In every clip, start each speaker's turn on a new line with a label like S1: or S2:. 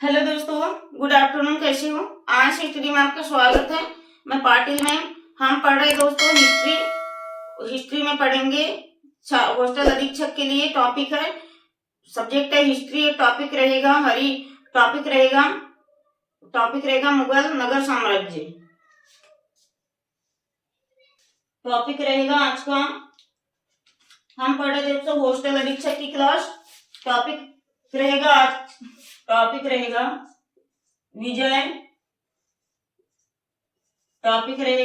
S1: Hello दोस्तों, good afternoon. कैसे हो? आज हिस्ट्री में आपका स्वागत है। मैं पाटिल मैम। हम पढ़ रहे दोस्तों हिस्ट्री में पढ़ेंगे हॉस्टल अधीक्षक के लिए। टॉपिक है, सब्जेक्ट है हिस्ट्री। टॉपिक रहेगा टॉपिक रहेगा मुगल नगर साम्राज्य। टॉपिक रहेगा आज का, हम पढ़ रहे दोस्तों हॉस्टल अधीक्षक की क्लास। टॉपिक रहेगा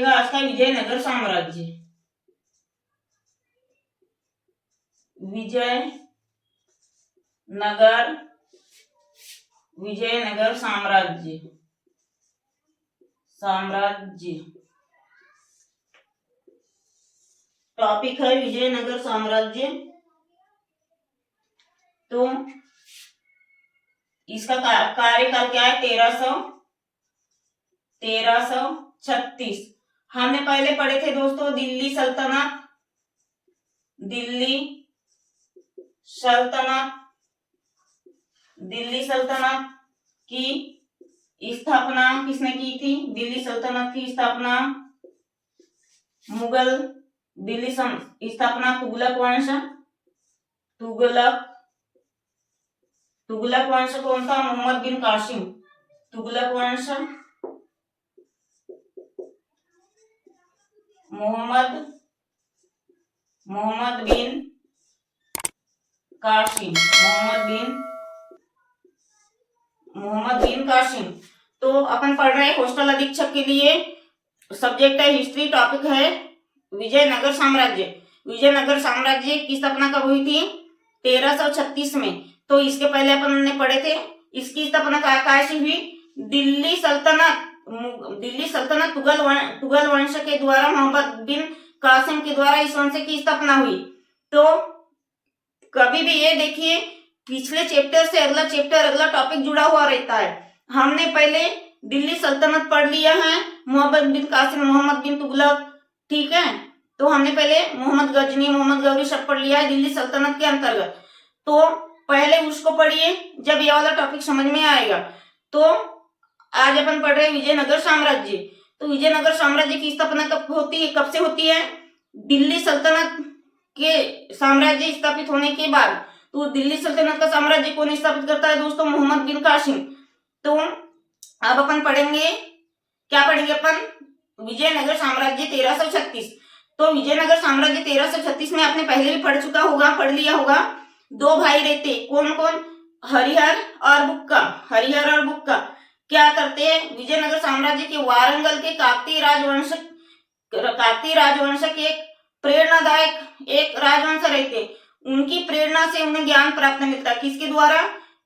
S1: आज का विजयनगर साम्राज्य। विजयनगर साम्राज्य। टॉपिक है विजयनगर साम्राज्य। तो इसका कार्यकाल क्या है? 1336। हमने पहले पढ़े थे दोस्तों दिल्ली सल्तनत की स्थापना किसने की थी? दिल्ली सल्तनत की स्थापना तुगलक वंश कौन था? मोहम्मद बिन कासिम। तुगलक वंश मोहम्मद बिन कासिम। तो अपन पढ़ रहे हैं हॉस्टल अधीक्षक के लिए। सब्जेक्ट है हिस्ट्री। टॉपिक है विजयनगर साम्राज्य। विजयनगर साम्राज्य की स्थापना कब हुई थी? 1336 में। तो इसके पहले अपन ने पढ़े थे इसकी स्थापना कैसे हुई? दिल्ली सल्तनत तुगल वंश के द्वारा मोहम्मद बिन कासिम के द्वारा इस वंश की स्थापना हुई। तो कभी भी ये देखिए, पिछले चैप्टर से अगला टॉपिक जुड़ा हुआ रहता है। हमने पहले दिल्ली सल्तनत पढ़ लिया है, मोहम्मद बिन कासिम, मोहम्मद बिन तुगलक, ठीक है। तो हमने पहले मोहम्मद गजनी, मोहम्मद गौरी सब पढ़ लिया है दिल्ली सल्तनत के अंतर्गत। तो पहले उसको पढ़िए, जब ये वाला टॉपिक समझ में आएगा। तो आज अपन पढ़ रहे विजयनगर साम्राज्य। तो विजयनगर साम्राज्य की स्थापना कब से होती है? दिल्ली सल्तनत के साम्राज्य स्थापित होने के बाद। तो दिल्ली सल्तनत का साम्राज्य कौन स्थापित करता है दोस्तों? मोहम्मद बिन कासिम। तो अब अपन पढ़ेंगे, क्या पढ़ेंगे अपन? विजयनगर साम्राज्य 1336। तो विजयनगर साम्राज्य 1336 में आपने पहले भी पढ़ लिया होगा। दो भाई रहते, कौन कौन? हरिहर और बुक्का। क्या करते हैं? विजयनगर साम्राज्य के वारंगल के काकतीय राजवंश के प्रेरणादायक एक राजवंश रहते। उनकी प्रेरणा से उन्हें ज्ञान प्राप्त मिलता है। किसके द्वारा?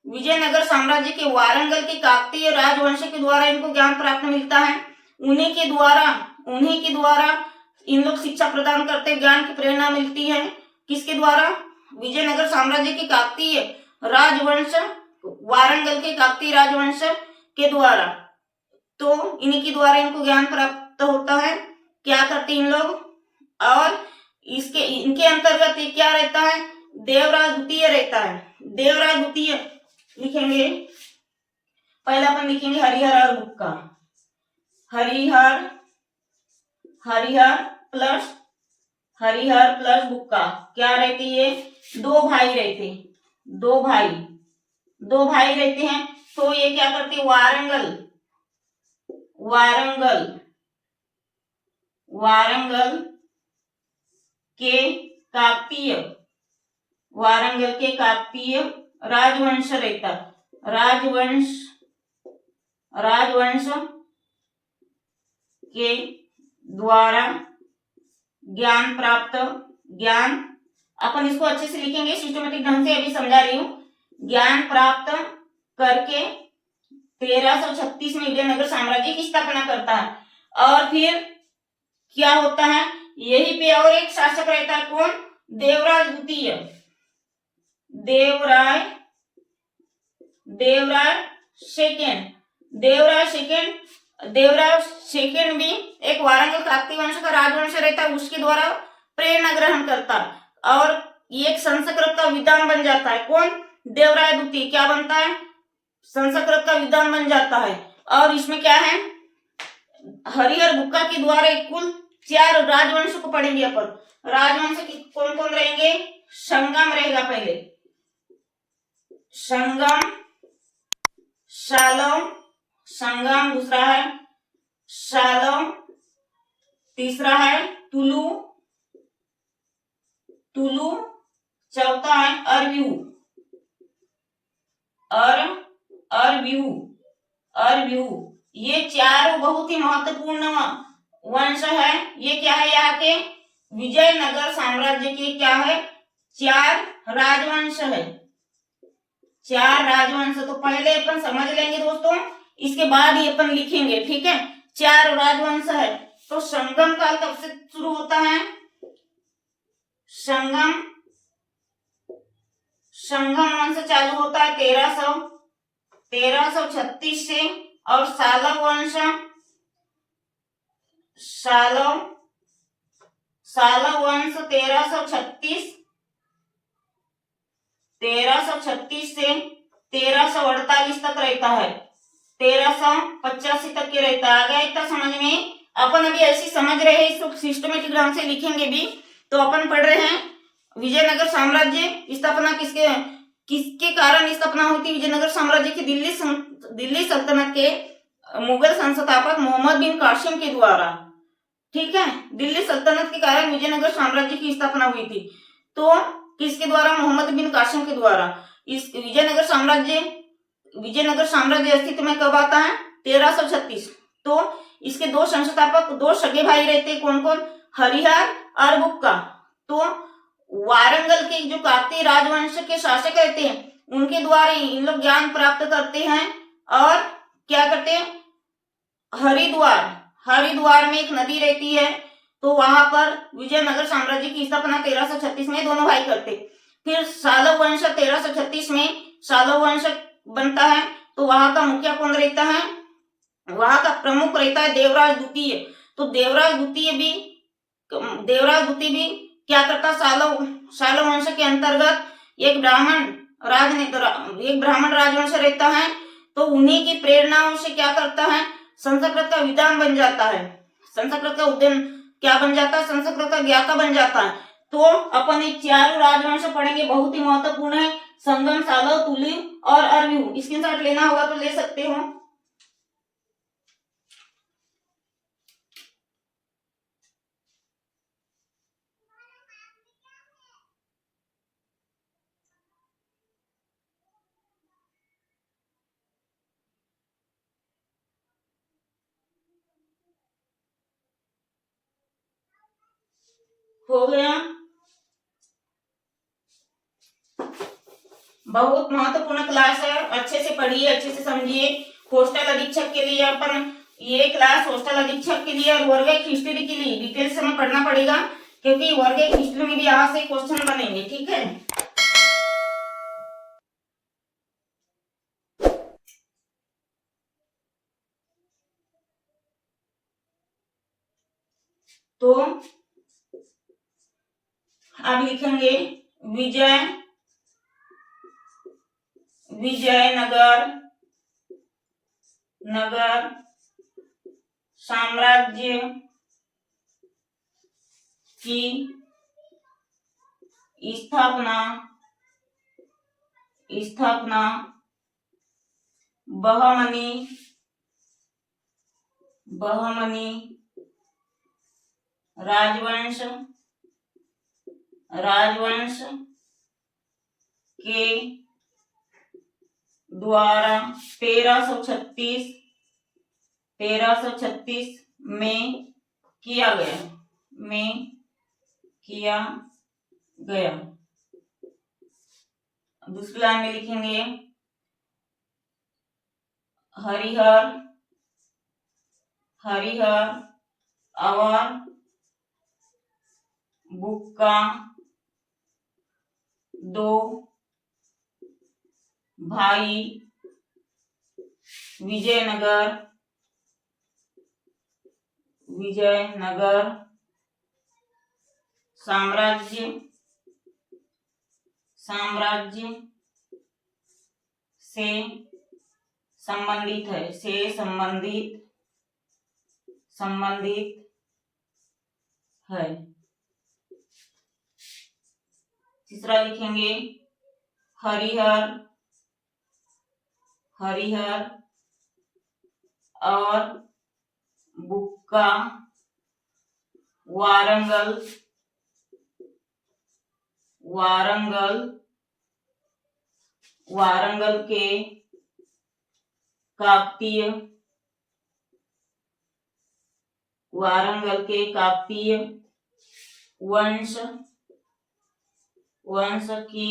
S1: विजयनगर साम्राज्य के वारंगल के काकतीय राजवंश के द्वारा इनको ज्ञान प्राप्त मिलता है। उन्हीं के द्वारा इन लोग शिक्षा प्रदान करते, ज्ञान की प्रेरणा मिलती है। किसके द्वारा? विजयनगर साम्राज्य के काकतीय राजवंश, वारंगल के काकतीय राजवंश के द्वारा। तो इन्हीं के द्वारा इनको ज्ञान प्राप्त होता है। क्या करते इन लोग? और इनके अंतर्गत क्या रहता है? देवराज द्वितीय रहता है। देवराज द्वितीय लिखेंगे, पहले अपन लिखेंगे हरिहर और बुक्का। हरिहर प्लस बुक्का क्या रहती है? दो भाई रहते हैं। तो ये क्या करते? वारंगल के काकतीय राजवंश रहता। राजवंश के द्वारा ज्ञान अपन इसको अच्छे से लिखेंगे, सिस्टमेटिक ढंग से अभी समझा रही हूं। ज्ञान प्राप्त करके 1336 में विजयनगर साम्राज्य की स्थापना करता है। और फिर क्या होता है? यही पे और एक शासक रहता है, कौन? देवराज द्वितीय। देवराज सेकेंड भी एक वारंगल काकतीय वंश का राजवंश रहता है, उसके द्वारा प्रेरणा ग्रहण करता और ये एक संस्कृत का विद्वान बन जाता है। कौन? देवराय द्वितीय। क्या बनता है? संस्कृत का विद्वान बन जाता है। और इसमें क्या है, हरिहर बुक्का के द्वारा कुल 4 राजवंश को पढ़ेंगे अपन। राजवंश कौन कौन रहेंगे, संगम रहेगा पहले, संगम, शालव, संगम दूसरा है, शालव तीसरा है, तुलु, तुलु चौथा है, अरव्यू, अरव्यू, अरव्यू। ये 4 बहुत ही महत्वपूर्ण वंश है। ये क्या है, यहाँ के विजयनगर साम्राज्य के क्या है, 4 राजवंश है, 4 राजवंश। तो पहले अपन समझ लेंगे दोस्तों, इसके बाद ही अपन लिखेंगे, ठीक है। 4 राजवंश है। तो संगम काल कब से शुरू होता है, संगम वंश चालू होता है 1336 से। और शालव वंश, शालव वंश 1336 से 1348 तक रहता है, 1385 तक के रहता है। आ गया इतना समझ में। अपन अभी ऐसी समझ रहे हैं, इसको सिस्टमेटिक ढंग से लिखेंगे भी। तो अपन पढ़ रहे हैं विजयनगर साम्राज्य स्थापना किसके कारण स्थापना हुई थी। विजयनगर साम्राज्य की दिल्ली सल्तनत के मुगल संस्थापक मोहम्मद बिन कासिम के द्वारा, ठीक है। दिल्ली सल्तनत के कारण विजयनगर साम्राज्य की स्थापना हुई थी। तो किसके द्वारा, मोहम्मद बिन कासिम के द्वारा। इस विजयनगर साम्राज्य अस्तित्व में कब आता है, 1336। तो इसके 2 संस्थापक, 2 सगे भाई रहते, कौन कौन, हरिहर और बुक्का। तो वारंगल के जो काकतीय राजवंश के शासक रहते हैं, उनके द्वारा इन लोग ज्ञान प्राप्त करते हैं। और क्या करते हैं, हरिद्वार में एक नदी रहती है, तो वहां पर विजयनगर साम्राज्य की स्थापना 1336 में दोनों भाई करते। फिर शालव वंश 1336 में शालव वंश बनता है। तो वहां का मुखिया कौन रहता है, वहां का प्रमुख रहता है देवराज द्वितीय। तो देवराज द्वितीय भी क्या करता, शालव वंश के अंतर्गत एक ब्राह्मण राजवंश रहता है। तो उन्हीं की प्रेरणाओं से क्या करता है, संस्कृत का विद्वान बन जाता है, संस्कृत का उद्यम क्या बन जाता है, संस्कृत का ज्ञाता बन जाता है। तो अपन ये 4 राजवंश पढ़ेंगे, बहुत ही महत्वपूर्ण है, संगम, शालव, तुलु और अरव्यू। स्क्रीनशॉट लेना होगा तो ले सकते हो। हो गया, बहुत महत्वपूर्ण क्लास है, अच्छे से पढ़िए, अच्छे से समझिए। हॉस्टल अधीक्षक के लिए अपन ये क्लास हॉस्टल अधीक्षक के लिए और वर्ग हिस्ट्री के लिए डिटेल से हमें पढ़ना पड़ेगा, क्योंकि वर्ग हिस्ट्री में भी यहाँ से क्वेश्चन बनेंगे, ठीक है। तो अब लिखेंगे विजयनगर साम्राज्य की स्थापना बहमनी राजवंश के द्वारा 1336 में किया गया। दूसरी लाइन में लिखेंगे हरिहर और बुक्का 2 भाई विजयनगर साम्राज्य से संबंधित है, से संबंधित है। तीसरा लिखेंगे हरिहर और बुक्का वारंगल के काकतीय वंश की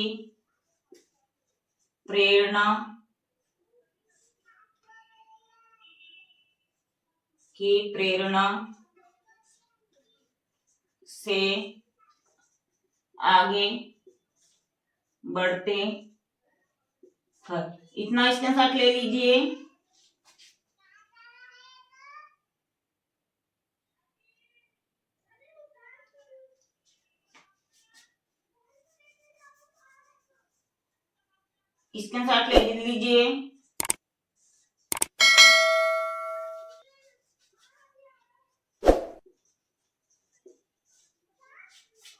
S1: प्रेरणा से आगे बढ़ते हैं। इतना स्क्रीनशॉट ले लीजिए। स्क्रीनशॉट ले लीजिए।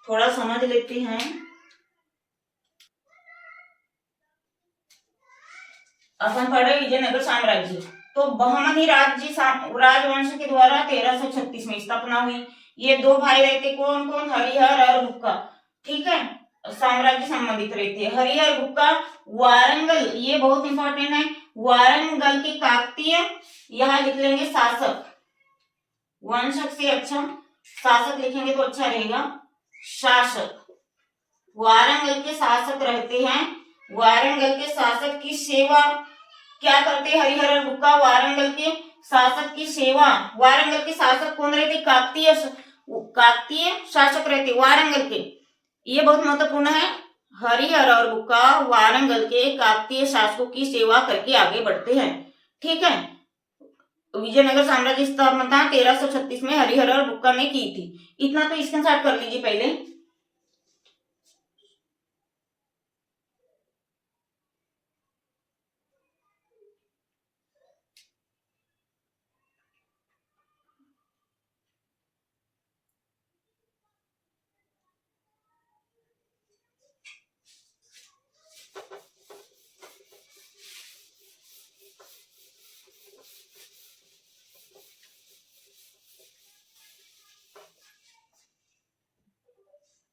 S1: थोड़ा समझ लेते हैं। अपन पढ़े विजयनगर साम्राज्य। तो बहमनी राजवंश के द्वारा 1336 में स्थापना हुई। ये दो भाई रहते, कौन कौन? हरिहर और बुक्का। ठीक है, साम्राज्य संबंधित रहते हैं। हरिहर बुक्का वारंगल, ये बहुत इंपॉर्टेंट है। वारंगल के काकतीय, यहाँ लिख लेंगे शासक। वंश से अच्छा शासक लिखेंगे तो अच्छा रहेगा। शासक, वारंगल के शासक रहते हैं। वारंगल के शासक की सेवा क्या करते हैं? हरिहर और बुक्का वारंगल के शासक की सेवा। वारंगल के शासक कौन रहते? काकतीय शासक रहते वारंगल के। ये बहुत महत्वपूर्ण है। हरिहर और बुक्का वारंगल के काकतीय शासकों की सेवा करके आगे बढ़ते हैं। ठीक है, विजयनगर साम्राज्य स्थापना 1336 में हरिहर और बुक्का ने की थी। इतना तो स्क्रीनशॉट कर लीजिए पहले।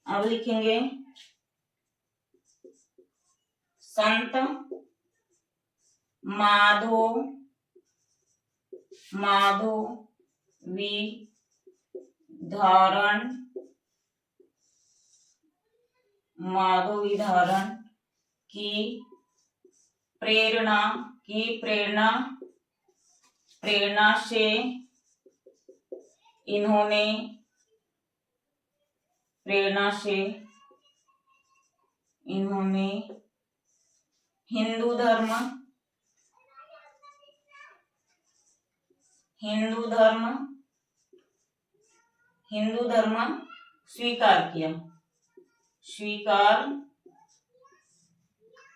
S1: अब लिखेंगे संत माधवीधरण की प्रेरणा से इन्होंने हिंदू धर्म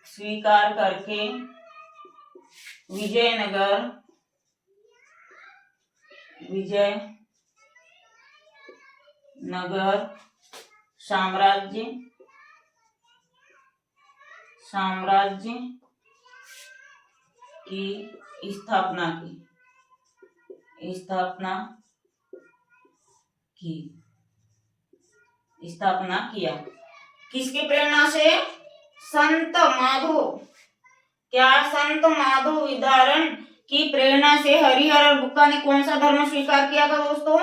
S1: स्वीकार करके विजयनगर साम्राज्य की स्थापना किया। किसकी प्रेरणा से? संत माधवीधरण की प्रेरणा से हरिहर और बुक्का ने कौन सा धर्म स्वीकार किया था दोस्तों?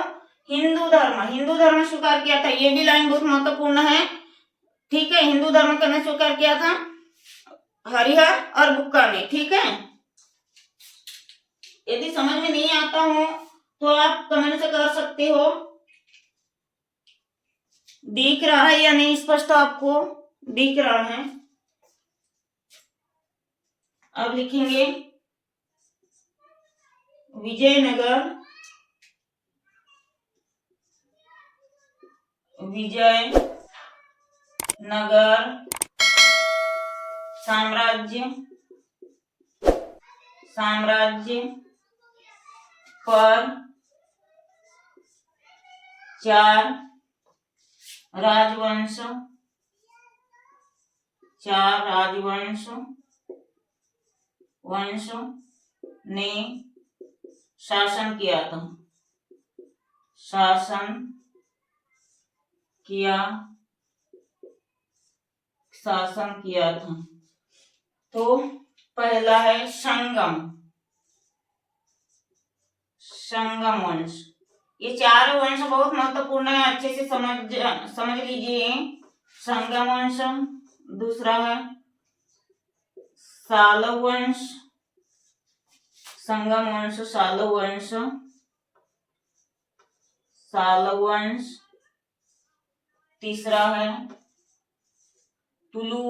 S1: हिंदू धर्म स्वीकार किया था। ये भी लाइन बहुत महत्वपूर्ण है। ठीक है, हिंदू धर्म करने स्वीकार किया था हरिहर और बुक्का ने। ठीक है, यदि समझ में नहीं आता हो तो आप कमेंट से कर सकते हो। दिख रहा है या नहीं स्पष्ट? आपको दिख रहा है? अब लिखेंगे विजयनगर साम्राज्य पर 4 राजवंश ने शासन किया था। तो पहला है संगम वंश। ये चारों वंश बहुत महत्वपूर्ण है, अच्छे से समझ लीजिए। संगम वंश, दूसरा है सालव वंश, सालव वंश। तीसरा है तुलु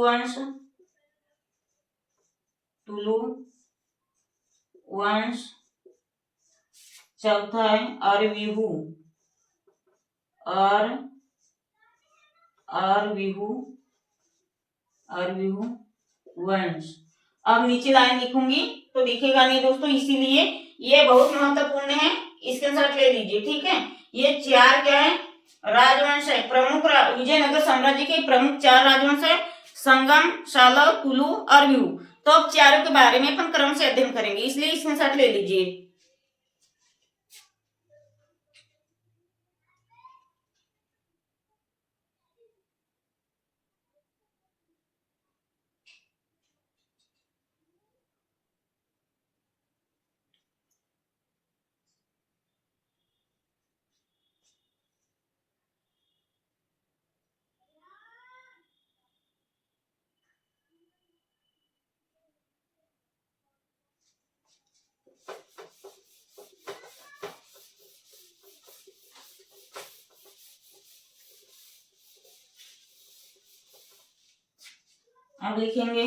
S1: वंश। चौथा है अरविहु वंश। अब नीचे लाइन लिखूंगी तो दिखेगा नहीं दोस्तों, इसीलिए ये बहुत महत्वपूर्ण है, स्क्रीनशॉट ले लीजिए, ठीक है। ये 4 क्या है? राजवंश है। प्रमुख विजयनगर साम्राज्य के प्रमुख 4 राजवंश है, संगम, सालव, तुलु, अरविहु। तो अब चारों के बारे में अपन क्रम से अध्ययन करेंगे, इसलिए स्क्रीनशॉट ले लीजिए। अब लिखेंगे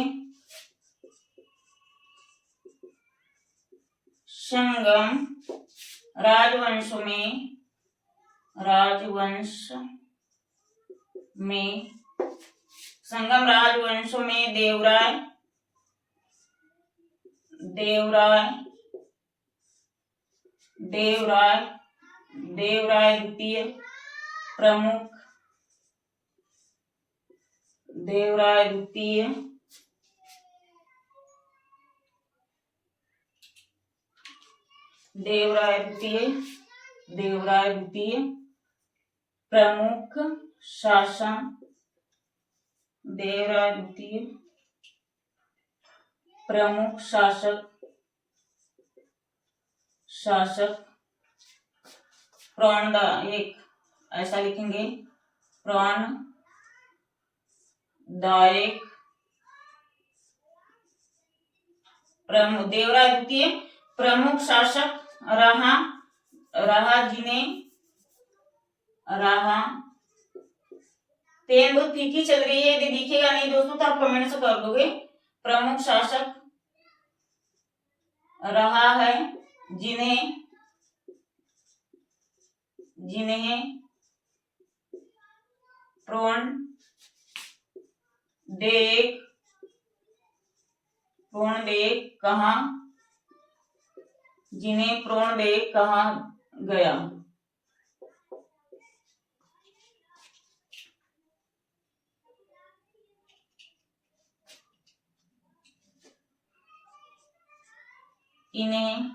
S1: संगम राजवंश में देवराय द्वितीय प्रमुख, देवराय द्वितीय प्रमुख शासन, देवराय द्वितीय प्रमुख शासक प्रणदायक, ऐसा लिखेंगे, प्रणदायक। देवराय द्वितीय प्रमुख शासक रहा जिन्हें पेन बहुत फीकी चल रही है, यदि दिखेगा नहीं दोस्तों तो आप कमेंट से कर दोगे। प्रमुख शासक रहा है जिन्हें प्रणदेक कहा गया। इन्हें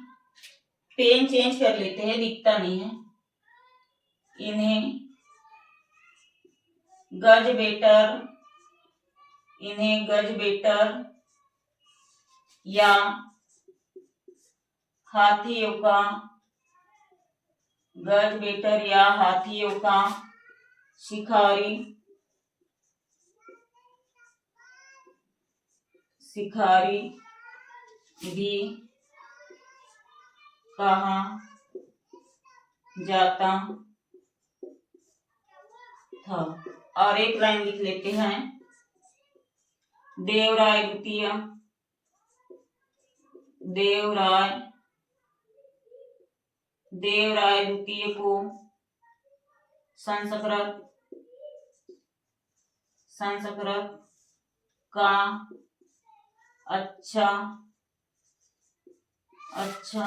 S1: पेन चेंज कर लेते हैं, दिखता नहीं है। इन्हें गजबेटर या हाथियों का शिकारी भी कहा जाता था। और एक लाइन लिख लेते हैं, देवराय द्वितीय को संस्कृत का अच्छा अच्छा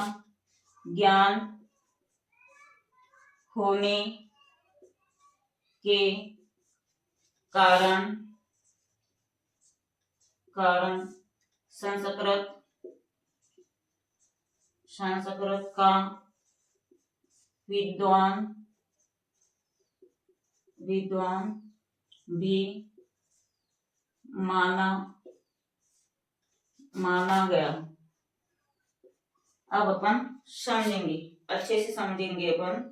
S1: ज्ञान होने के कारण संस्कृत का विद्वान भी माना गया। अब अपन समझेंगे, अच्छे से समझेंगे अपन।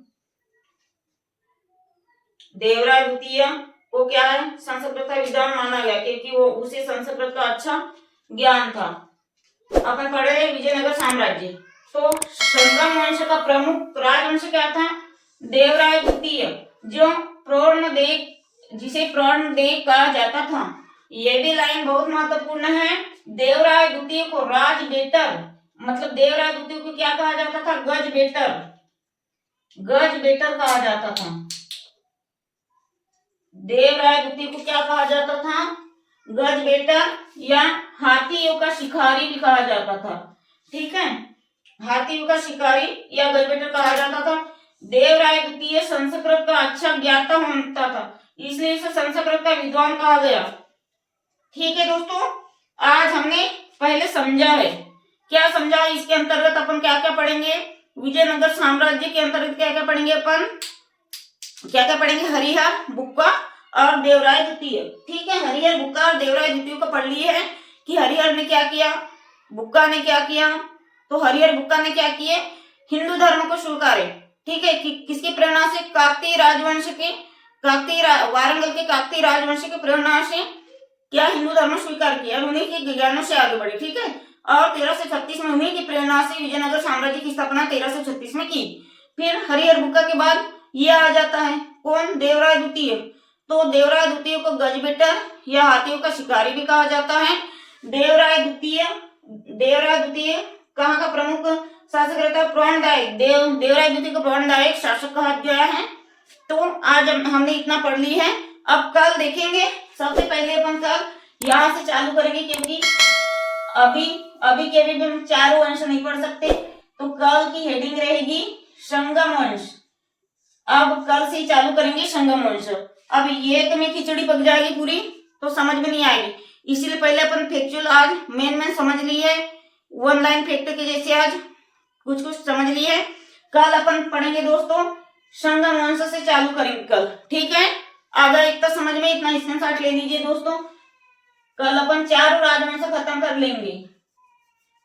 S1: देवराय द्वितीय को क्या है, संस्कृत का विद्वान माना गया क्योंकि वो उसे संस्कृत का अच्छा ज्ञान था। अपन पढ़ रहे विजयनगर साम्राज्य। तो संगम वंश का प्रमुख राजवंश क्या था, देवराय द्वितीय, जो जिसे प्रणदेव कहा जाता था। ये भी लाइन बहुत महत्वपूर्ण है। देवराय द्वितीय को राज बेटर, मतलब देवराय द्वितीय को क्या कहा जाता था, गज बेटर कहा जाता था। देवराय द्वितीय को क्या कहा जाता था, गज बेटर या हाथियों का शिकारी भी कहा जाता था। ठीक है, हाथियों का शिकारी या गज बेटर कहा जाता था। देवराय द्वितीय संस्कृत का अच्छा ज्ञाता होता था, इसलिए इसे संस्कृत का विद्वान कहा गया। ठीक है दोस्तों, आज हमने पहले समझा है, क्या समझा, इसके अंतर्गत अपन क्या क्या पढ़ेंगे, विजयनगर साम्राज्य के अंतर्गत क्या क्या पढ़ेंगे अपन, क्या क्या पढ़ेंगे, हरिहर, बुक्का और देवराय द्वितीय। ठीक है, हरिहर, बुक्का और देवराय द्वितीय को पढ़ लिए है कि हरिहर ने क्या किया, बुक्का ने क्या किया। तो हरिहर बुक्का ने क्या किए, हिंदू धर्म को स्वीकारे। ठीक है, किसकी प्रेरणा से, वारंगल के काकतीय राजवंश की प्रेरणा से क्या हिंदू धर्म स्वीकार किया और उन्हीं के ज्ञानों से आगे बढ़े। ठीक है, और 1336 में उन्हीं की प्रेरणा से विजयनगर साम्राज्य की स्थापना 1336 में की। फिर हरिहर बुक्का के बाद ये आ जाता है कौन, देवराय द्वितीय। तो देवराय द्वितीय को गजबेटर या हाथियों का शिकारी भी कहा जाता है। देवराय द्वितीय कहाँ का प्रमुख शासक रहता है, प्रणदायक। देवराय द्वितीय को प्रणदायक शासक कहा गया है। तो आज हमने इतना पढ़ ली है। अब कल देखेंगे, सबसे पहले अपन कल यहाँ से चालू करेंगे क्योंकि अभी के अभी हम चारों वंश नहीं पढ़ सकते। तो कल की हेडिंग रहेगी संगम वंश। अब कल से ही चालू करेंगे संगम वंश। अब ये तो में खिचड़ी पक जाएगी पूरी, तो समझ में नहीं आएगी, इसीलिए पहले अपन फैक्चुअल आज मेन समझ ली है, वन लाइन फैक्ट के जैसे आज कुछ समझ ली है। कल अपन पढ़ेंगे दोस्तों संगम वंश से चालू करेंगे कल। ठीक है, आधा इतना समझ में, इतना स्क्रीनशॉट ले लीजिए दोस्तों। कल अपन चारों राजवंश खत्म कर लेंगे,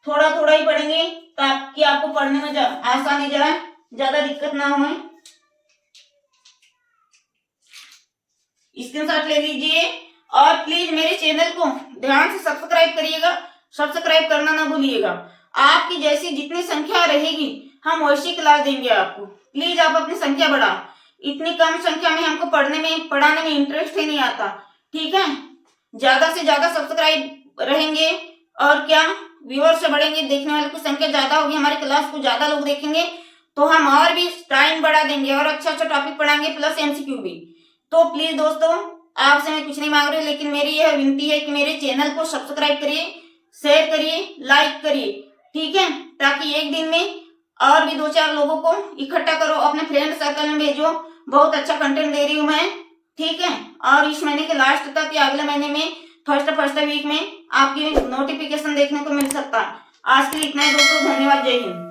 S1: थोड़ा थोड़ा ही पढ़ेंगे ताकि आपको पढ़ने में आसानी जाए, ज्यादा दिक्कत ना हो। स्क्रीनशॉट ले लीजिए और प्लीज मेरे चैनल को ध्यान से सब्सक्राइब करिएगा, सब्सक्राइब करना ना भूलिएगा। आपकी जैसी जितनी संख्या रहेगी हम वैसी क्लास देंगे आपको। प्लीज आप अपनी संख्या बढ़ाओ, इतनी कम संख्या में हमको पढ़ाने में इंटरेस्ट ही नहीं आता। ठीक है, ज्यादा से ज्यादा सब्सक्राइब रहेंगे और क्या व्यूअर्स से बढ़ेंगे, देखने वाले की संख्या ज्यादा होगी, हमारे क्लास को ज्यादा लोग देखेंगे तो हम और भी टाइम बढ़ा देंगे और अच्छा टॉपिक पढ़ाएंगे, प्लस MCQ भी। तो प्लीज दोस्तों आपसे मैं कुछ नहीं मांग रही, लेकिन मेरी यह विनती है कि मेरे चैनल को सब्सक्राइब करिए, शेयर करिए, लाइक करिए। ठीक है, ताकि एक दिन में और भी 2-4 लोगों को इकट्ठा करो, अपने फ्रेंड सर्कल में भेजो। बहुत अच्छा कंटेंट दे रही हूँ मैं। ठीक है, और इस महीने के लास्ट तक या अगले महीने में फर्स्ट वीक में आपकी नोटिफिकेशन देखने को मिल सकता है। आज के लिए इतना ही दोस्तों, धन्यवाद, जय हिंद।